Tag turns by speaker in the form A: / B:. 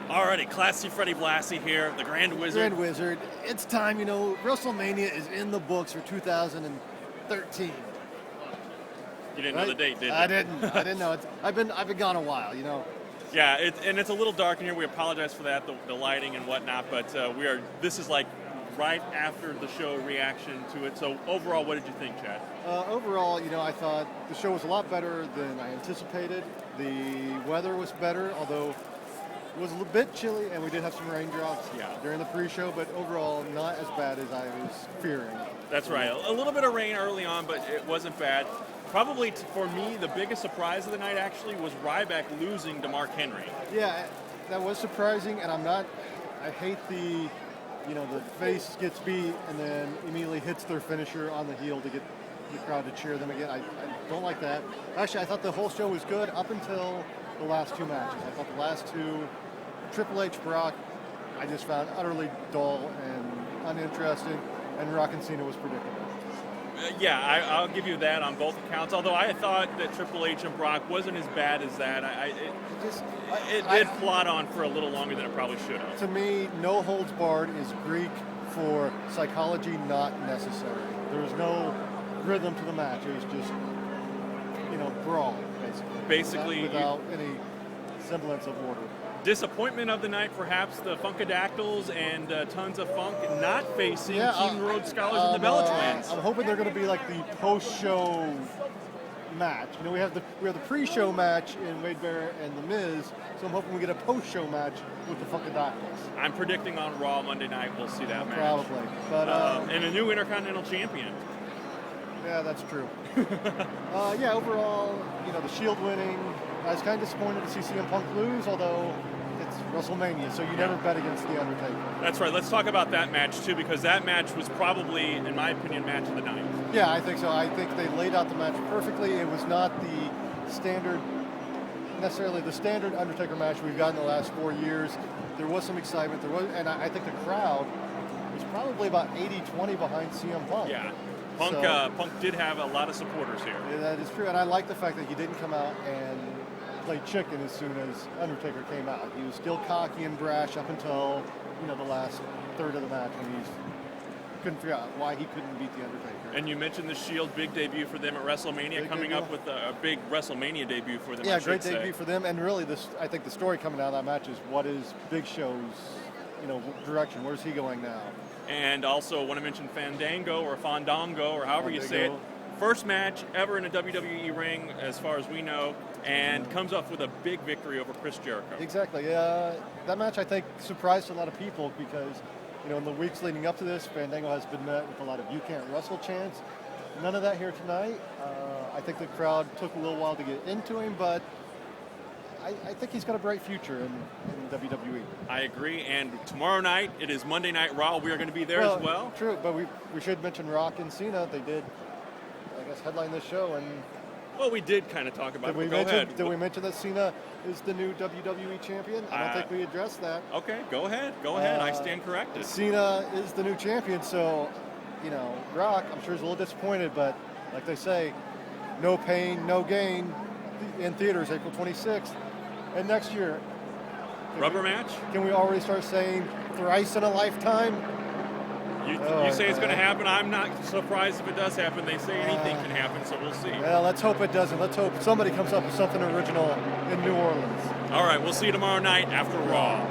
A: Alrighty, Classy Freddie Blassie here, the Grand Wizard.
B: Grand Wizard. It's time, Wrestlemania is in the books for 2013.
A: You didn't know the date, did you?
B: I didn't know. I've been gone a while,
A: Yeah, it's a little dark in here. We apologize for that, the lighting and whatnot, but this is like right after the show reaction to it. So overall, what did you think, Chad?
B: Overall, I thought the show was a lot better than I anticipated. The weather was better, although it was a little bit chilly, and we did have some raindrops during the pre-show, but overall not as bad as I was fearing.
A: That's right. A little bit of rain early on, but it wasn't bad. Probably for me, the biggest surprise of the night actually was Ryback losing to Mark Henry.
B: Yeah, that was surprising, and I hate the face gets beat and then immediately hits their finisher on the heel to get the crowd to cheer them again. I don't like that. Actually, I thought the whole show was good up until the last two matches. I thought the last two, Triple H, Brock, I just found utterly dull and uninteresting, and Rock and Cena was predictable.
A: I'll give you that on both accounts, although I thought that Triple H and Brock wasn't as bad as that. It did plod on for a little longer than it probably should have.
B: To me, no holds barred is Greek for psychology not necessary. There was no rhythm to the match. It was just, brawl, basically. Without any semblance of order.
A: Disappointment of the night, perhaps the Funkadactyls and Tons of Funk not facing Keaton Rhodes Scholars and the Bella Twins.
B: I'm hoping they're going to be like the post-show match. We have the pre-show match in Wade Barrett and The Miz, so I'm hoping we get a post-show match with the Funkadactyls.
A: I'm predicting on Raw Monday night we'll see that match.
B: Probably, but
A: and a new Intercontinental Champion.
B: Yeah, that's true. Overall, the Shield winning. I was kind of disappointed to see CM Punk lose, although it's WrestleMania, so you never bet against The Undertaker.
A: That's right. Let's talk about that match, too, because that match was probably, in my opinion, match of the night.
B: Yeah, I think so. I think they laid out the match perfectly. It was not necessarily the standard Undertaker match we've gotten the last 4 years. There was some excitement. And I think the crowd was probably about 80-20 behind CM Punk.
A: Yeah. Punk did have a lot of supporters here.
B: Yeah, that is true, and I like the fact that he didn't come out and play chicken as soon as Undertaker came out. He was still cocky and brash up until the last third of the match when he couldn't figure out why he couldn't beat the Undertaker.
A: And you mentioned the Shield, big debut for them at WrestleMania, coming up with a big WrestleMania debut for them.
B: Yeah, great debut for them, and really, I think the story coming out of that match is what is Big Show's direction? Where's he going now?
A: And also want to mention Fandango or Fandango or however you say it. First match ever in a WWE ring, as far as we know, and comes up with a big victory over Chris Jericho.
B: Exactly. That match, I think, surprised a lot of people because, in the weeks leading up to this, Fandango has been met with a lot of "you can't wrestle" chants. None of that here tonight. I think the crowd took a little while to get into him, but I think he's got a bright future in WWE.
A: I agree, and tomorrow night, it is Monday Night Raw. We are going to be there as well.
B: True, but we should mention Rock and Cena. They did, I guess, headline this show. And
A: well, we did kind of talk about it. Go ahead.
B: Did we mention that Cena is the new WWE champion? I don't think we addressed that.
A: Okay, go ahead. I stand corrected.
B: Cena is the new champion, so, Rock, I'm sure, is a little disappointed, but like they say, no pain, no gain in theaters April 26th. And next year,
A: rubber match?
B: Can we already start saying thrice in a lifetime?
A: You say it's going to happen. I'm not surprised if it does happen. They say anything can happen, so we'll see.
B: Well, let's hope it doesn't. Let's hope somebody comes up with something original in New Orleans.
A: All right, we'll see you tomorrow night after Raw.